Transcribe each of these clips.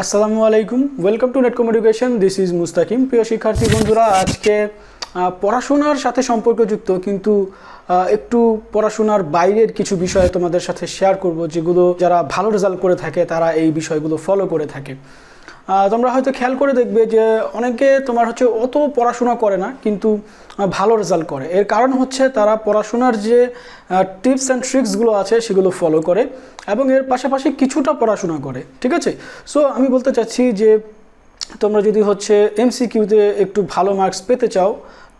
আসসালামু আলাইকুম, welcome to Netcom education. This is Mustakim. প্রিয় শিক্ষার্থী বন্ধুরা, আজকে পড়াশোনার সাথে সম্পর্কযুক্ত কিন্তু একটু পড়াশোনার বাইরের কিছু বিষয় তোমাদের সাথে শেয়ার করব, যেগুলো যারা ভালো রেজাল্ট করে থাকে তারা এই বিষয়গুলো ফলো করে থাকে। তোমরা হয়তো খেয়াল করে দেখবে যে অনেকে তোমার হচ্ছে অত পড়াশোনা করে না কিন্তু ভালো রেজাল্ট করে। এর কারণ হচ্ছে তারা পড়াশোনার যে টিপস অ্যান্ড ট্রিক্সগুলো আছে সেগুলো ফলো করে এবং এর পাশাপাশি কিছুটা পড়াশোনা করে। ঠিক আছে, সো আমি বলতে চাচ্ছি যে তোমরা যদি হচ্ছে এমসিকিউতে একটু ভালো মার্কস পেতে চাও,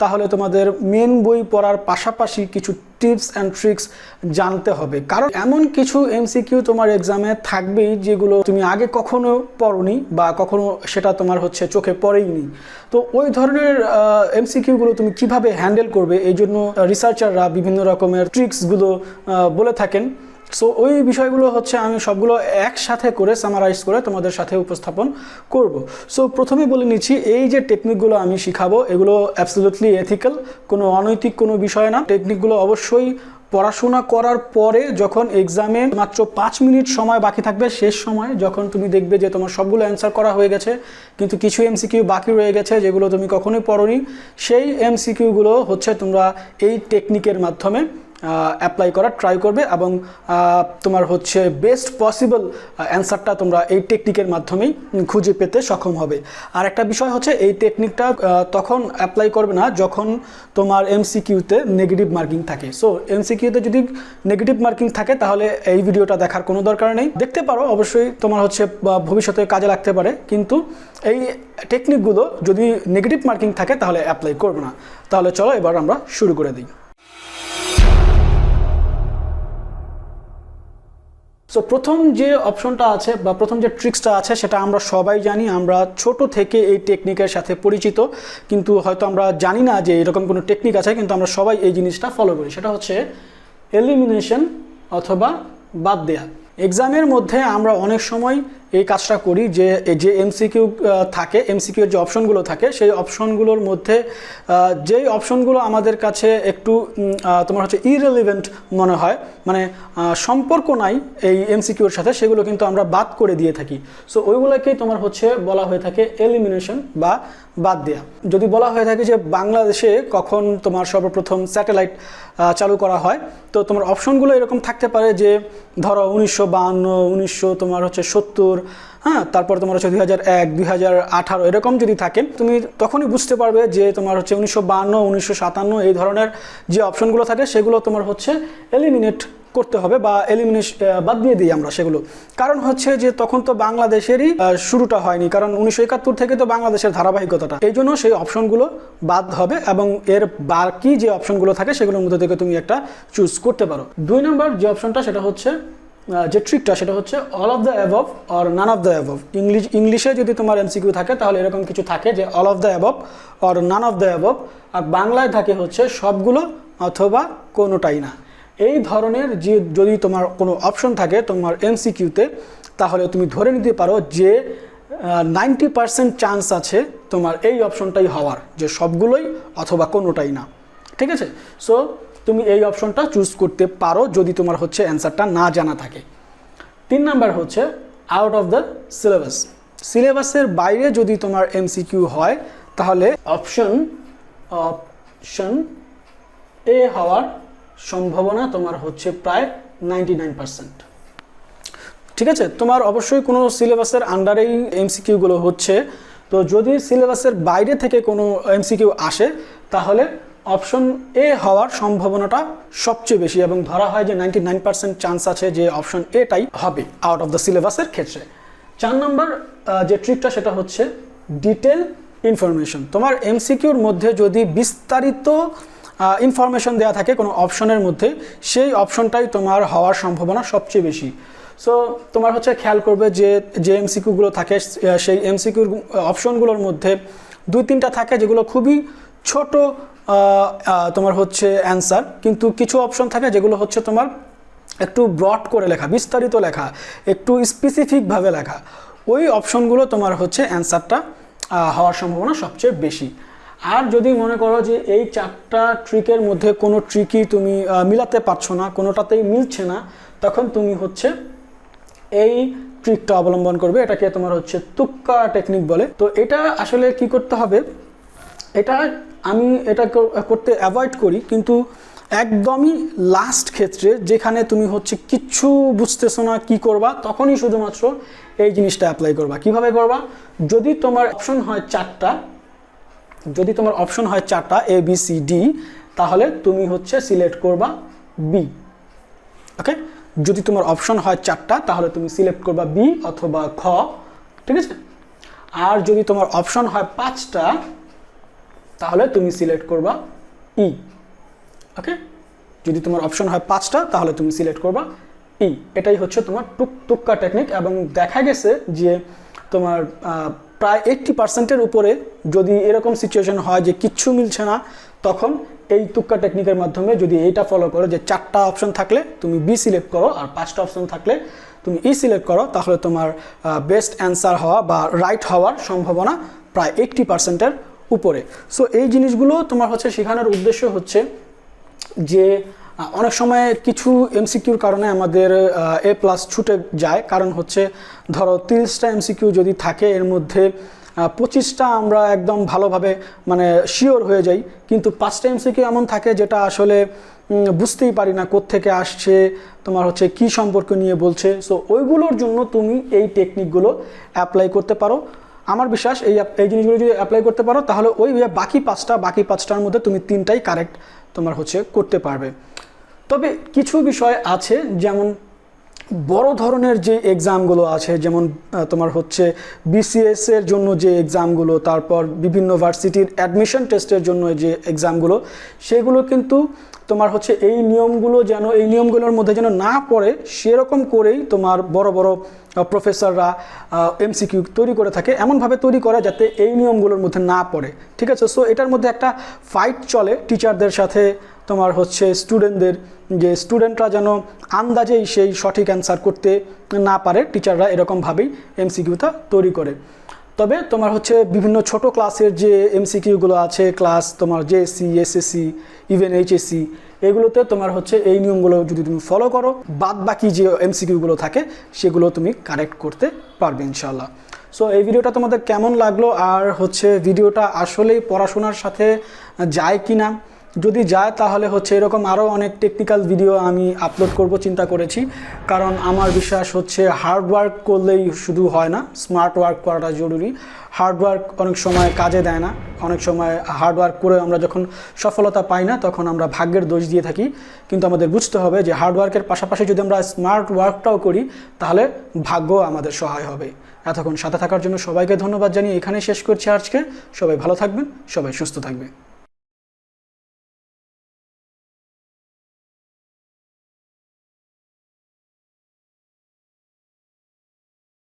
তাহলে তোমাদের মেন বই পড়ার পাশাপাশি কিছু টিপস অ্যান্ড ট্রিক্স জানতে হবে। কারণ এমন কিছু এমসিকিউ তোমার এক্সামে থাকবেই যেগুলো তুমি আগে কখনো পড়োনি বা কখনো সেটা তোমার হচ্ছে চোখে পড়েইনি। তো ওই ধরনের এমসিকিউগুলো তুমি কিভাবে হ্যান্ডেল করবে, এই জন্য রিসার্চাররা বিভিন্ন রকমের ট্রিক্সগুলো বলে থাকেন। সো ওই বিষয়গুলো হচ্ছে আমি সবগুলো একসাথে করে সামারাইজ করে তোমাদের সাথে উপস্থাপন করব। সো প্রথমে বলে নিচ্ছি, এই যে টেকনিকগুলো আমি শিখাবো এগুলো অ্যাবসলিউটলি এথিক্যাল, কোনো অনৈতিক কোনো বিষয় না। টেকনিকগুলো অবশ্যই পড়াশোনা করার পরে যখন এক্সামে মাত্র 5 মিনিট সময় বাকি থাকবে, শেষ সময় যখন তুমি দেখবে যে তোমার সবগুলো অ্যান্সার করা হয়ে গেছে কিন্তু কিছু এমসিকিউ বাকি রয়ে গেছে যেগুলো তুমি কখনোই পড়োনি, সেই এমসিকিউগুলো হচ্ছে তোমরা এই টেকনিকের মাধ্যমে অ্যাপ্লাই করার ট্রাই করবে এবং তোমার হচ্ছে বেস্ট পসিবল অ্যান্সারটা তোমরা এই টেকনিকের মাধ্যমেই খুঁজে পেতে সক্ষম হবে। আর একটা বিষয় হচ্ছে, এই টেকনিকটা তখন অ্যাপ্লাই করবে না যখন তোমার এমসিকিউতে নেগেটিভ মার্কিং থাকে। সো এমসিকিউতে যদি নেগেটিভ মার্কিং থাকে তাহলে এই ভিডিওটা দেখার কোনো দরকার নেই। দেখতে পারো, অবশ্যই তোমার হচ্ছে ভবিষ্যতে কাজে লাগতে পারে, কিন্তু এই টেকনিকগুলো যদি নেগেটিভ মার্কিং থাকে তাহলে অ্যাপ্লাই করবে না। তাহলে চলো এবার আমরা শুরু করে দিই। সো প্রথম যে অপশনটা আছে বা প্রথম যে ট্রিক্সটা আছে সেটা আমরা সবাই জানি, আমরা ছোট থেকে এই টেকনিকের সাথে পরিচিত, কিন্তু হয়তো আমরা জানি না যে এরকম কোনো টেকনিক আছে, কিন্তু আমরা সবাই এই জিনিসটা ফলো করি। সেটা হচ্ছে এলিমিনেশন অথবা বাদ দেয়া। এক্সামের মধ্যে আমরা অনেক সময় এই কাজটা করি যে এমসিকিউ থাকে, এমসিকিউর যে অপশনগুলো থাকে সেই অপশনগুলোর মধ্যে যেই অপশনগুলো আমাদের কাছে একটু তোমার হচ্ছে ইররিলেভেন্ট মনে হয়, মানে সম্পর্ক নাই এই এমসিকিউর সাথে, সেগুলো কিন্তু আমরা বাদ করে দিয়ে থাকি। সো ওইগুলোকেই তোমার হচ্ছে বলা হয়ে থাকে এলিমিনেশন বা বাদ দেয়া। যদি বলা হয়ে থাকে যে বাংলাদেশে কখন তোমার সর্বপ্রথম স্যাটেলাইট চালু করা হয়, তো তোমার অপশনগুলো এরকম থাকতে পারে যে ধরো 1952, তোমার হচ্ছে 70, হ্যাঁ, তারপর তোমার হচ্ছে 2001, 2018 এরকম যদি থাকে, তুমি তখনই বুঝতে পারবে যে তোমার হচ্ছে 1952, 1957 এই ধরনের যে অপশনগুলো থাকে সেগুলো তোমার হচ্ছে এলিমিনেট করতে হবে বা বাদ দিয়ে দিই আমরা সেগুলো। কারণ হচ্ছে যে তখন তো বাংলাদেশেরই শুরুটা হয়নি, কারণ 1971 থেকে তো বাংলাদেশের ধারাবাহিকতাটা, এই জন্য সেই অপশনগুলো বাদ হবে এবং এর বাকি যে অপশনগুলো থাকে সেগুলোর মধ্যে থেকে তুমি একটা চুজ করতে পারো। 2 নম্বর যে অপশনটা সেটা হচ্ছে যে ট্রিকটা, সেটা হচ্ছে all of the above or none of the above. ইংলিশে যদি তোমার এমসিকিউ থাকে তাহলে এরকম কিছু থাকে যে all of the above or none of the above, আর বাংলায় থাকে হচ্ছে সবগুলো অথবা কোনোটাই না। এই ধরনের যে যদি তোমার কোনো অপশন থাকে তোমার এমসিকিউতে, তাহলে তুমি ধরে নিতে পারো যে 90% চান্স আছে তোমার এই অপশনটাই হওয়ার, যে সবগুলোই অথবা কোনোটাই না। ঠিক আছে, সো তুমি এই অপশনটা চুজ করতে পারো যদি তোমার হচ্ছে অ্যান্সারটা না জানা থাকে। 3 নাম্বার হচ্ছে আউট অফ দ্য সিলেবাস। সিলেবাসের বাইরে যদি তোমার এমসিকিউ হয় তাহলে অপশন এ হওয়ার সম্ভাবনা তোমার হচ্ছে প্রায় 99%। ঠিক আছে, তোমার অবশ্যই কোনো সিলেবাসের আন্ডারেই এমসিকিউগুলো হচ্ছে, তো যদি সিলেবাসের বাইরে থেকে কোনো এমসিকিউ আসে তাহলে অপশন এ হওয়ার সম্ভাবনাটা সবচেয়ে বেশি এবং ধরা হয় যে 99% চান্স আছে যে অপশন এটাই হবে আউট অফ দ্য সিলেবাসের ক্ষেত্রে। 4 নম্বর যে ট্রিকটা সেটা হচ্ছে ডিটেল ইনফরমেশন। তোমার এমসিকিউর মধ্যে যদি বিস্তারিত ইনফরমেশন দেওয়া থাকে কোনো অপশনের মধ্যে, সেই অপশনটাই তোমার হওয়ার সম্ভাবনা সবচেয়ে বেশি। সো তোমার হচ্ছে খেয়াল করবে যে এমসিকিউগুলো থাকে সেই এমসিকিউর অপশনগুলোর মধ্যে 2-3টা থাকে যেগুলো খুবই ছোট তোমার হচ্ছে অ্যান্সার, কিন্তু কিছু অপশন থাকে যেগুলো হচ্ছে তোমার একটু ব্রড করে লেখা, বিস্তারিত লেখা, একটু স্পেসিফিকভাবে লেখা। ওই অপশনগুলো তোমার হচ্ছে অ্যান্সারটা হওয়ার সম্ভাবনা সবচেয়ে বেশি। আর যদি মনে করো যে এই 4টা ট্রিকের মধ্যে কোনো ট্রিকই তুমি মিলাতে পারছো না, কোনোটাতেই মিলছে না, তখন তুমি হচ্ছে এই ট্রিকটা অবলম্বন করবে, এটাকে তোমার হচ্ছে তুক্কা টেকনিক বলে। তো এটা আসলে কি করতে হবে, এটা আমি এটা করতে অ্যাভয়েড করি, কিন্তু একদমই লাস্ট ক্ষেত্রে যেখানে তুমি হচ্ছে কিচ্ছু বুঝতেছো না কি করবা, তখনই শুধুমাত্র এই জিনিসটা অ্যাপ্লাই করবা। কিভাবে করবা, যদি তোমার অপশন হয় চারটা, যদি তোমার অপশন হয় চারটা এ বি সি ডি, তাহলে তুমি হচ্ছে সিলেক্ট করবা বি। ওকে, যদি তোমার অপশন হয় চারটা তাহলে তুমি সিলেক্ট করবা বি অথবা খ, ঠিক আছে। আর যদি তোমার অপশন হয় পাঁচটা তাহলে তুমি সিলেক্ট করবা ই। ওকে, যদি তোমার অপশন হয় পাঁচটা তাহলে তুমি সিলেক্ট করবা ই। এটাই হচ্ছে তোমার তুক্কা টেকনিক। এবং দেখা গেছে যে তোমার প্রায় 80%-এর উপরে যদি এরকম সিচুয়েশন হয় যে কিচ্ছু মিলছে না, তখন এই তুক্কা টেকনিকের মাধ্যমে যদি এইটা ফলো করো যে চারটা অপশন থাকলে তুমি বি সিলেক্ট করো আর পাঁচটা অপশন থাকলে তুমি ই সিলেক্ট করো, তাহলে তোমার বেস্ট অ্যান্সার হওয়া বা রাইট হওয়ার সম্ভাবনা প্রায় 80%-এর উপরে। সো এই জিনিসগুলো তোমার হচ্ছে শেখানোর উদ্দেশ্য হচ্ছে যে অনেক সময় কিছু এমসিকিউর কারণে আমাদের এ প্লাস ছুটে যায়। কারণ হচ্ছে ধরো 30টা এমসিকিউ যদি থাকে, এর মধ্যে 25টা আমরা একদম ভালোভাবে মানে শিওর হয়ে যাই, কিন্তু 5টা এমসিকিউ এমন থাকে যেটা আসলে বুঝতেই পারি না কোত্থেকে আসছে, তোমার হচ্ছে কি সম্পর্ক নিয়ে বলছে। সো ওইগুলোর জন্য তুমি এই টেকনিকগুলো অ্যাপ্লাই করতে পারো। আমার বিশ্বাস এই জিনিসগুলো যদি অ্যাপ্লাই করতে পারো তাহলে ওই বাকি পাঁচটার মধ্যে তুমি 3টাই কারেক্ট তোমার হচ্ছে করতে পারবে। তবে কিছু বিষয় আছে, যেমন বড় ধরনের যে এক্সামগুলো আছে, যেমন তোমার হচ্ছে বিসিএস এর জন্য যে এক্সামগুলো, তারপর বিভিন্ন ভার্সিটির অ্যাডমিশন টেস্টের জন্য যে এক্সামগুলো, সেগুলো কিন্তু তোমার হচ্ছে এই নিয়মগুলোর মধ্যে যেন না পড়ে সেরকম করেই তোমার বড় বড় প্রফেসররা এমসিকিউ তৈরি করে থাকে, এমনভাবে তৈরি করে যাতে এই নিয়মগুলোর মধ্যে না পড়ে, ঠিক আছে। সো এটার মধ্যে একটা ফাইট চলে টিচারদের সাথে তোমার হচ্ছে স্টুডেন্টদের, যে স্টুডেন্টরা যেন আন্দাজেই সেই সঠিক অ্যান্সার করতে না পারে, টিচাররা এরকমভাবেই এমসিকিউটা তৈরি করে। তবে তোমার হচ্ছে বিভিন্ন ছোট ক্লাসের যে এমসিকিউগুলো আছে, ক্লাস তোমার জেএসসি, এসএসসি, ইভেন এইচএসসি, এগুলোতে তোমার হচ্ছে এই নিয়মগুলো যদি তুমি ফলো করো, বাদ বাকি যে এমসিকিউগুলো থাকে সেগুলো তুমি কারেক্ট করতে পারবে ইনশাল্লাহ। সো এই ভিডিওটা তোমাদের কেমন লাগলো, আর হচ্ছে ভিডিওটা আসলেই পড়াশোনার সাথে যায় কি না, যদি যায় তাহলে হচ্ছে এরকম আরও অনেক টেকনিক্যাল ভিডিও আমি আপলোড করব চিন্তা করেছি। কারণ আমার বিশ্বাস হচ্ছে হার্ড ওয়ার্ক করলেই শুধু হয় না, স্মার্ট ওয়ার্ক করাটা জরুরি। হার্ড ওয়ার্ক অনেক সময় কাজে দেয় না, অনেক সময় হার্ড ওয়ার্ক করে আমরা যখন সফলতা পাই না তখন আমরা ভাগ্যের দোষ দিয়ে থাকি। কিন্তু আমাদের বুঝতে হবে যে হার্ড ওয়ার্কের পাশাপাশি যদি আমরা স্মার্ট ওয়ার্কটাও করি তাহলে ভাগ্য আমাদের সহায় হবে। এতক্ষণ সাথে থাকার জন্য সবাইকে ধন্যবাদ জানিয়ে এখানে শেষ করছি আজকে। সবাই ভালো থাকবেন, সবাই সুস্থ থাকবে।